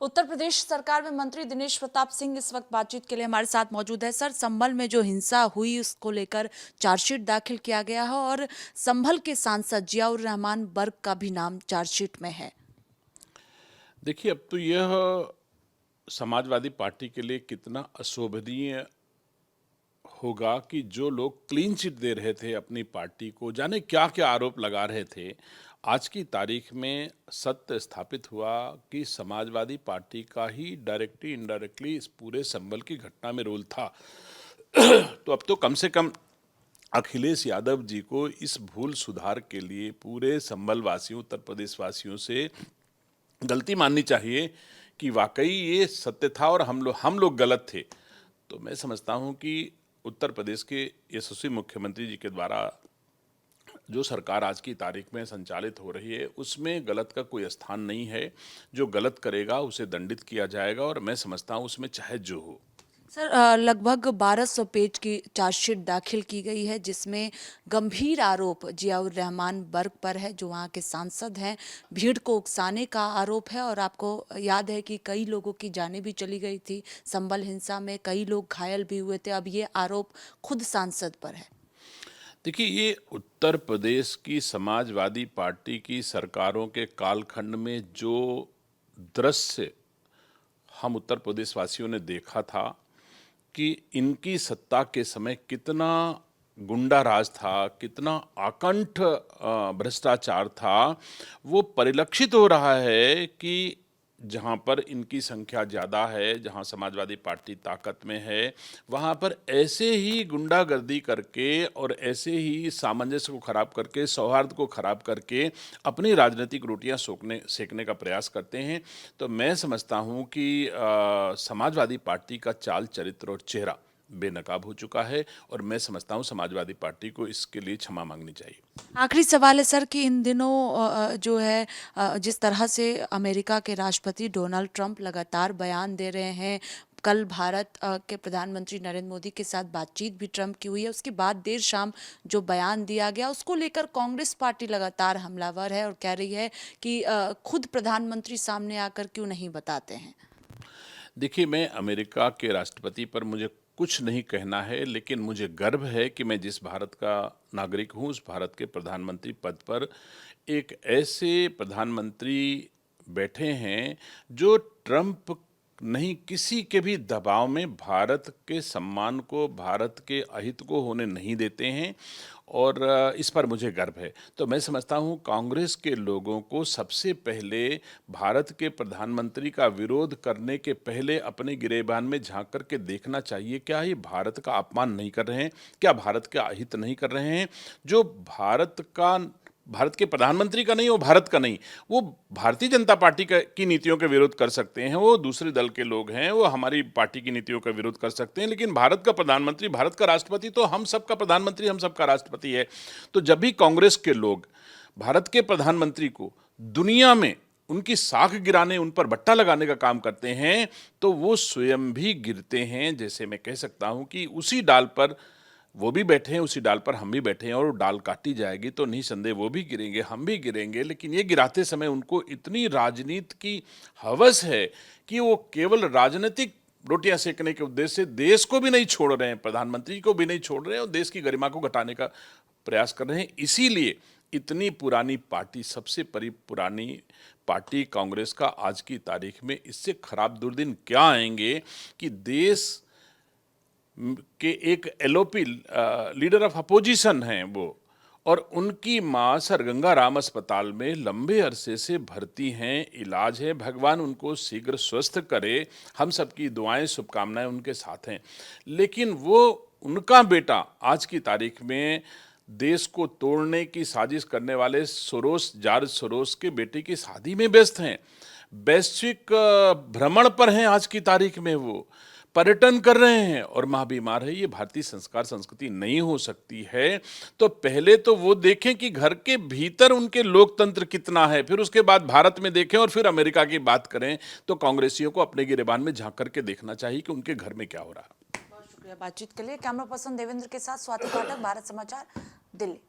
उत्तर प्रदेश सरकार में मंत्री दिनेश प्रताप सिंह इस वक्त बातचीत के लिए हमारे साथ मौजूद है। सर, संभल में जो हिंसा हुई उसको लेकर चार्जशीट दाखिल किया गया है और संभल के सांसद जियाउर रहमान बर्क का भी नाम चार्जशीट में है। देखिए, अब तो यह समाजवादी पार्टी के लिए कितना अशोभनीय होगा कि जो लोग क्लीन चिट दे रहे थे अपनी पार्टी को, जाने क्या क्या आरोप लगा रहे थे, आज की तारीख में सत्य स्थापित हुआ कि समाजवादी पार्टी का ही डायरेक्टली इनडायरेक्टली इस पूरे संभल की घटना में रोल था। तो अब तो कम से कम अखिलेश यादव जी को इस भूल सुधार के लिए पूरे संभल वासियों, उत्तर प्रदेश वासियों से गलती माननी चाहिए कि वाकई ये सत्य था और हम लोग गलत थे। तो मैं समझता हूँ कि उत्तर प्रदेश के यशस्वी मुख्यमंत्री जी के द्वारा जो सरकार आज की तारीख में संचालित हो रही है, उसमें गलत का कोई स्थान नहीं है। जो गलत करेगा उसे दंडित किया जाएगा और मैं समझता हूँ उसमें चाहे जो हो। सर, लगभग 1200 पेज की चार्जशीट दाखिल की गई है, जिसमें गंभीर आरोप जियाउर रहमान बर्क पर है, जो वहाँ के सांसद हैं। भीड़ को उकसाने का आरोप है और आपको याद है कि कई लोगों की जानें भी चली गई थी संभल हिंसा में, कई लोग घायल भी हुए थे। अब ये आरोप खुद सांसद पर है। देखिए, ये उत्तर प्रदेश की समाजवादी पार्टी की सरकारों के कालखंड में जो दृश्य हम उत्तर प्रदेश वासियों ने देखा था कि इनकी सत्ता के समय कितना गुंडा राज था, कितना आकंठ भ्रष्टाचार था, वो परिलक्षित हो रहा है कि जहाँ पर इनकी संख्या ज़्यादा है, जहाँ समाजवादी पार्टी ताकत में है, वहाँ पर ऐसे ही गुंडागर्दी करके और ऐसे ही सामंजस्य को खराब करके, सौहार्द को खराब करके अपनी राजनीतिक रोटियां सेकने का प्रयास करते हैं। तो मैं समझता हूँ कि समाजवादी पार्टी का चाल, चरित्र और चेहरा बेनकाब हो चुका है और मैं समझता हूँ समाजवादी पार्टी को इसके लिए क्षमा मांगनी चाहिए। आखिरी सवाल है सर कि इन दिनों जो है जिस तरह से अमेरिका के राष्ट्रपति डोनाल्ड ट्रंप लगातार बयान दे रहे हैं, कल भारत के प्रधानमंत्री नरेंद्र मोदी के साथ बातचीत भी ट्रंप की हुई है, उसके बाद देर शाम जो बयान दिया गया उसको लेकर कांग्रेस पार्टी लगातार हमलावर है और कह रही है कि खुद प्रधानमंत्री सामने आकर क्यों नहीं बताते हैं। देखिए, मैं अमेरिका के राष्ट्रपति पर मुझे कुछ नहीं कहना है, लेकिन मुझे गर्व है कि मैं जिस भारत का नागरिक हूँ, उस भारत के प्रधानमंत्री पद पर एक ऐसे प्रधानमंत्री बैठे हैं जो ट्रंप नहीं, किसी के भी दबाव में भारत के सम्मान को, भारत के अहित को होने नहीं देते हैं और इस पर मुझे गर्व है। तो मैं समझता हूँ कांग्रेस के लोगों को सबसे पहले भारत के प्रधानमंत्री का विरोध करने के पहले अपने गिरेबान में झांक करके देखना चाहिए, क्या ये भारत का अपमान नहीं कर रहे हैं, क्या भारत का अहित नहीं कर रहे हैं। जो भारत के प्रधानमंत्री का नहीं, वो भारत का नहीं, वो भारतीय जनता पार्टी की नीतियों का विरोध कर सकते हैं, वो दूसरे दल के लोग हैं, वो हमारी पार्टी की नीतियों का विरोध कर सकते हैं, लेकिन भारत का प्रधानमंत्री, भारत का राष्ट्रपति तो हम सबका प्रधानमंत्री, हम सबका राष्ट्रपति है। तो जब भी कांग्रेस के लोग भारत के प्रधानमंत्री को दुनिया में उनकी साख गिराने, उन पर बट्टा लगाने का काम करते हैं, तो वो स्वयं भी गिरते हैं। जैसे मैं कह सकता हूं कि उसी डाल पर वो भी बैठे हैं, उसी डाल पर हम भी बैठे हैं और डाल काटी जाएगी तो निसंदेह वो भी गिरेंगे, हम भी गिरेंगे। लेकिन ये गिराते समय उनको इतनी राजनीति की हवस है कि वो केवल राजनीतिक रोटियां सेकने के उद्देश्य से देश को भी नहीं छोड़ रहे हैं, प्रधानमंत्री को भी नहीं छोड़ रहे हैं और देश की गरिमा को घटाने का प्रयास कर रहे हैं। इसीलिए इतनी पुरानी पार्टी, सबसे पुरानी पार्टी कांग्रेस का आज की तारीख में इससे खराब दुर्दिन क्या आएंगे कि देश के एक एलओपी लीडर ऑफ अपोजिशन हैं वो, और उनकी मां सर गंगा राम अस्पताल में लंबे अरसे से भर्ती हैं, इलाज है, भगवान उनको शीघ्र स्वस्थ करे, हम सबकी दुआएं, शुभकामनाएं उनके साथ हैं। लेकिन वो, उनका बेटा आज की तारीख में देश को तोड़ने की साजिश करने वाले जॉर्ज सोरोस के बेटे की शादी में व्यस्त हैं, वैश्विक भ्रमण पर हैं, आज की तारीख में वो पर्यटन कर रहे हैं और मां बीमार है। ये भारतीय संस्कार संस्कृति नहीं हो सकती है। तो पहले तो वो देखें कि घर के भीतर उनके लोकतंत्र कितना है, फिर उसके बाद भारत में देखें और फिर अमेरिका की बात करें। तो कांग्रेसियों को अपने गिरेबान में झांक करके देखना चाहिए कि उनके घर में क्या हो रहा है। बहुत शुक्रिया बातचीत के लिए। कैमरा पर्सन देवेंद्र के साथ स्वाति पाठक, भारत समाचार, दिल्ली।